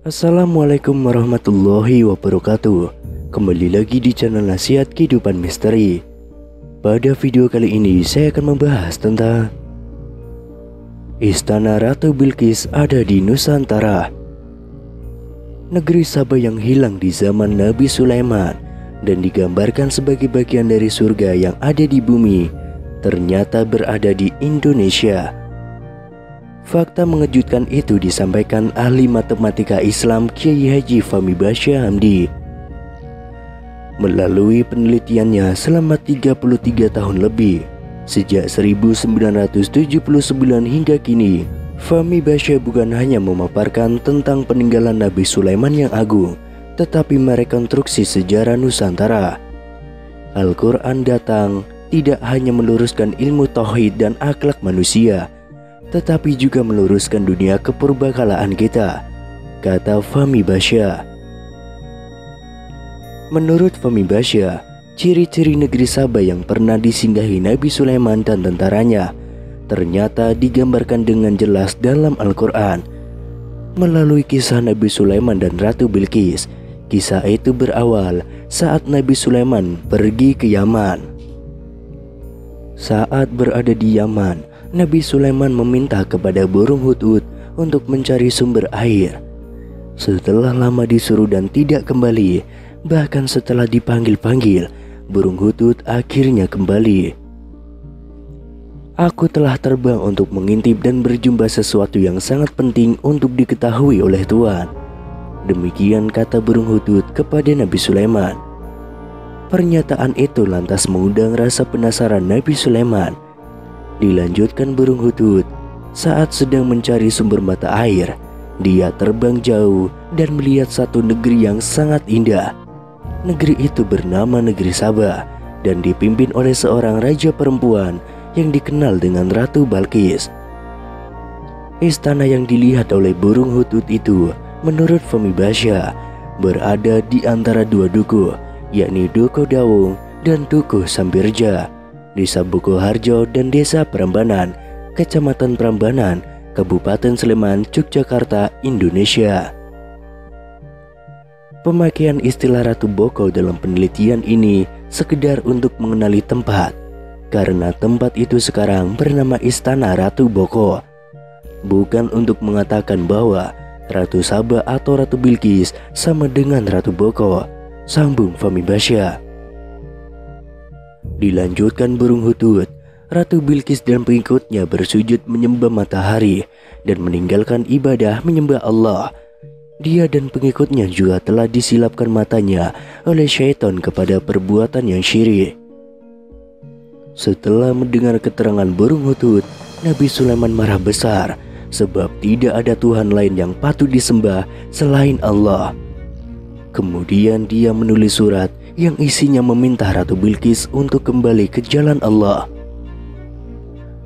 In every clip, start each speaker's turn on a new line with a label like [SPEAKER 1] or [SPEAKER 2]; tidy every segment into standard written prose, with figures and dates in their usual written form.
[SPEAKER 1] Assalamualaikum warahmatullahi wabarakatuh. Kembali lagi di channel Nasihat Kehidupan Misteri. Pada video kali ini saya akan membahas tentang Istana Ratu Bilqis ada di Nusantara. Negeri Saba yang hilang di zaman Nabi Sulaiman dan digambarkan sebagai bagian dari surga yang ada di bumi, ternyata berada di Indonesia. Fakta mengejutkan itu disampaikan ahli matematika Islam Kiai Haji Fahmi Basya Hamdi. Melalui penelitiannya selama 33 tahun lebih, sejak 1979 hingga kini, Fahmi Basya bukan hanya memaparkan tentang peninggalan Nabi Sulaiman yang agung, tetapi merekonstruksi sejarah Nusantara. Al-Quran datang tidak hanya meluruskan ilmu tauhid dan akhlak manusia, tetapi juga meluruskan dunia kepurbakalaan kita, kata Fahmi Basya. Menurut Fahmi Basya, ciri-ciri negeri Saba yang pernah disinggahi Nabi Sulaiman dan tentaranya ternyata digambarkan dengan jelas dalam Al-Quran. Melalui kisah Nabi Sulaiman dan Ratu Bilqis, kisah itu berawal saat Nabi Sulaiman pergi ke Yaman. Saat berada di Yaman, Nabi Sulaiman meminta kepada burung hudhud untuk mencari sumber air. Setelah lama disuruh dan tidak kembali, bahkan setelah dipanggil-panggil, burung hudhud akhirnya kembali. Aku telah terbang untuk mengintip dan berjumpa sesuatu yang sangat penting untuk diketahui oleh Tuhan. Demikian kata burung hudhud kepada Nabi Sulaiman. Pernyataan itu lantas mengundang rasa penasaran Nabi Sulaiman. Dilanjutkan burung hudhud, saat sedang mencari sumber mata air, dia terbang jauh dan melihat satu negeri yang sangat indah. Negeri itu bernama Negeri Saba dan dipimpin oleh seorang raja perempuan yang dikenal dengan Ratu Bilqis. Istana yang dilihat oleh burung hudhud itu, menurut Fahmi Basya, berada di antara dua dukuh, yakni Dukuh Dawung dan Dukuh Sampirja, Desa Bukoharjo dan Desa Prambanan, Kecamatan Prambanan, Kabupaten Sleman, Yogyakarta, Indonesia. Pemakaian istilah Ratu Boko dalam penelitian ini sekedar untuk mengenali tempat, karena tempat itu sekarang bernama Istana Ratu Boko, bukan untuk mengatakan bahwa Ratu Saba atau Ratu Bilqis sama dengan Ratu Boko, sambung Fahmi Basya. Dilanjutkan burung hudhud, Ratu Bilqis dan pengikutnya bersujud menyembah matahari dan meninggalkan ibadah menyembah Allah. Dia dan pengikutnya juga telah disilapkan matanya oleh syaitan kepada perbuatan yang syirik. Setelah mendengar keterangan burung hudhud, Nabi Sulaiman marah besar sebab tidak ada Tuhan lain yang patut disembah selain Allah. Kemudian dia menulis surat yang isinya meminta Ratu Bilqis untuk kembali ke jalan Allah.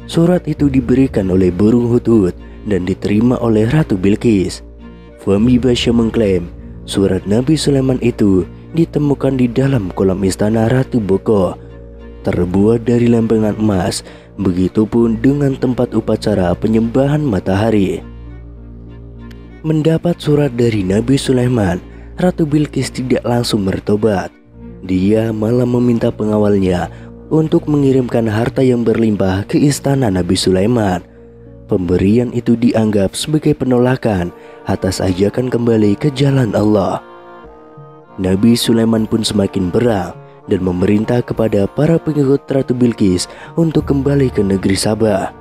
[SPEAKER 1] Surat itu diberikan oleh burung hudhud dan diterima oleh Ratu Bilqis. Fahmi Basya mengklaim surat Nabi Sulaiman itu ditemukan di dalam kolam istana Ratu Boko, terbuat dari lempengan emas, begitupun dengan tempat upacara penyembahan matahari. Mendapat surat dari Nabi Sulaiman, Ratu Bilqis tidak langsung bertobat. Dia malah meminta pengawalnya untuk mengirimkan harta yang berlimpah ke istana Nabi Sulaiman. Pemberian itu dianggap sebagai penolakan atas ajakan kembali ke jalan Allah. Nabi Sulaiman pun semakin berang dan memerintah kepada para pengikut Ratu Bilqis untuk kembali ke negeri Saba.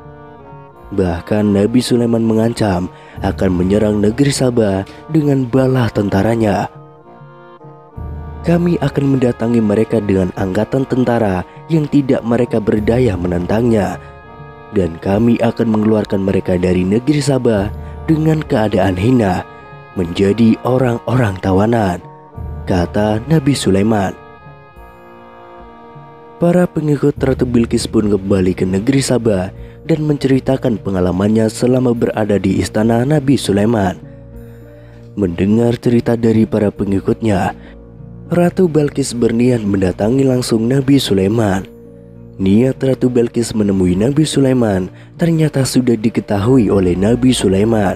[SPEAKER 1] Bahkan Nabi Sulaiman mengancam akan menyerang negeri Saba dengan bala tentaranya. Kami akan mendatangi mereka dengan angkatan tentara yang tidak mereka berdaya menentangnya, dan kami akan mengeluarkan mereka dari negeri Saba dengan keadaan hina, menjadi orang-orang tawanan, kata Nabi Sulaiman. Para pengikut Ratu Bilqis pun kembali ke negeri Saba dan menceritakan pengalamannya selama berada di istana Nabi Sulaiman. Mendengar cerita dari para pengikutnya, Ratu Bilqis berniat mendatangi langsung Nabi Sulaiman. Niat Ratu Bilqis menemui Nabi Sulaiman ternyata sudah diketahui oleh Nabi Sulaiman.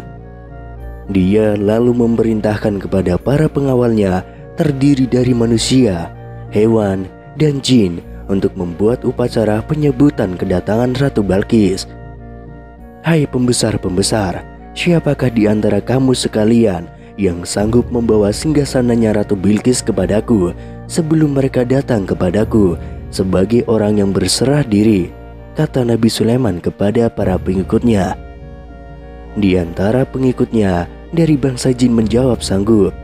[SPEAKER 1] Dia lalu memerintahkan kepada para pengawalnya terdiri dari manusia, hewan, dan jin untuk membuat upacara penyebutan kedatangan Ratu Balqis. "Hai pembesar-pembesar, siapakah di antara kamu sekalian yang sanggup membawa singgasananya Ratu Bilqis kepadaku sebelum mereka datang kepadaku sebagai orang yang berserah diri?" kata Nabi Sulaiman kepada para pengikutnya. Di antara pengikutnya dari bangsa jin menjawab sanggup.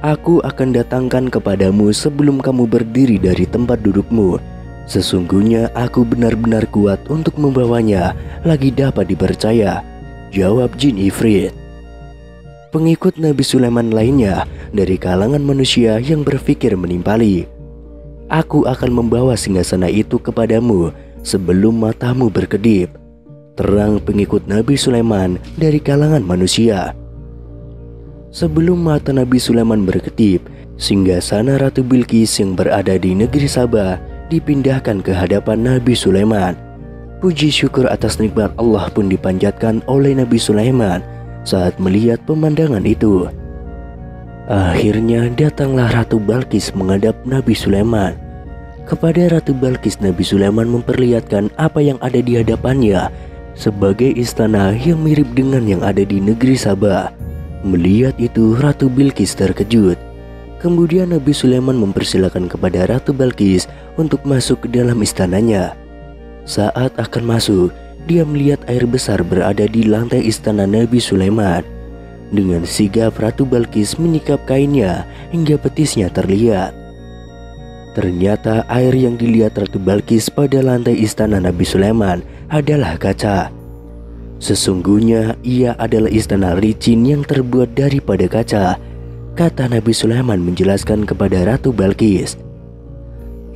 [SPEAKER 1] "Aku akan datangkan kepadamu sebelum kamu berdiri dari tempat dudukmu. Sesungguhnya aku benar-benar kuat untuk membawanya, lagi dapat dipercaya," jawab jin Ifrit. Pengikut Nabi Sulaiman lainnya dari kalangan manusia yang berpikir menimpali. "Aku akan membawa singgasana itu kepadamu sebelum matamu berkedip," terang pengikut Nabi Sulaiman dari kalangan manusia. Sebelum mata Nabi Sulaiman berkedip, singgasana Ratu Bilqis yang berada di negeri Sabah dipindahkan ke hadapan Nabi Sulaiman. Puji syukur atas nikmat Allah pun dipanjatkan oleh Nabi Sulaiman saat melihat pemandangan itu. Akhirnya datanglah Ratu Balqis menghadap Nabi Sulaiman. Kepada Ratu Balqis, Nabi Sulaiman memperlihatkan apa yang ada di hadapannya sebagai istana yang mirip dengan yang ada di negeri Sabah. Melihat itu, Ratu Bilqis terkejut. Kemudian Nabi Sulaiman mempersilakan kepada Ratu Balqis untuk masuk ke dalam istananya. Saat akan masuk, dia melihat air besar berada di lantai istana Nabi Sulaiman. Dengan sigap Ratu Balqis menyikap kainnya hingga betisnya terlihat. Ternyata air yang dilihat Ratu Balqis pada lantai istana Nabi Sulaiman adalah kaca. Sesungguhnya ia adalah istana licin yang terbuat daripada kaca, kata Nabi Sulaiman menjelaskan kepada Ratu Balqis.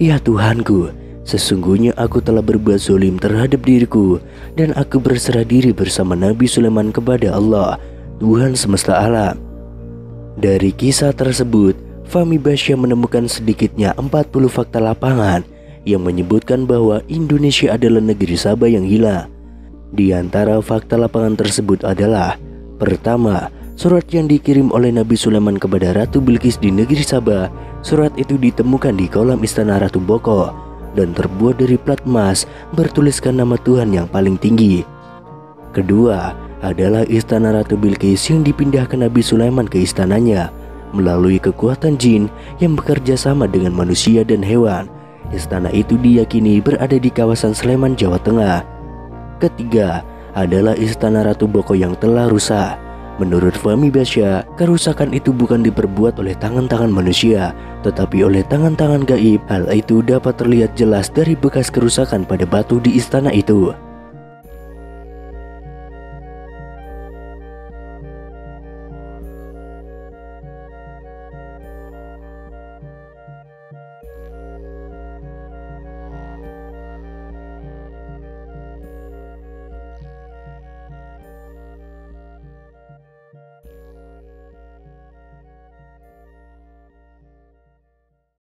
[SPEAKER 1] "Ya Tuhanku, sesungguhnya aku telah berbuat zalim terhadap diriku dan aku berserah diri bersama Nabi Sulaiman kepada Allah, Tuhan semesta alam." Dari kisah tersebut, Fahmi Basya menemukan sedikitnya 40 fakta lapangan yang menyebutkan bahwa Indonesia adalah negeri Sabah yang hilang. Di antara fakta lapangan tersebut adalah: pertama, surat yang dikirim oleh Nabi Sulaiman kepada Ratu Bilqis di negeri Sabah. Surat itu ditemukan di kolam istana Ratu Boko dan terbuat dari plat emas bertuliskan nama Tuhan yang paling tinggi. Kedua, adalah istana Ratu Bilqis yang dipindahkan Nabi Sulaiman ke istananya melalui kekuatan jin yang bekerja sama dengan manusia dan hewan. Istana itu diyakini berada di kawasan Sleman, Jawa Tengah. Ketiga, adalah istana Ratu Boko yang telah rusak. Menurut Fahmi Basya, kerusakan itu bukan diperbuat oleh tangan-tangan manusia, tetapi oleh tangan-tangan gaib. Hal itu dapat terlihat jelas dari bekas kerusakan pada batu di istana itu.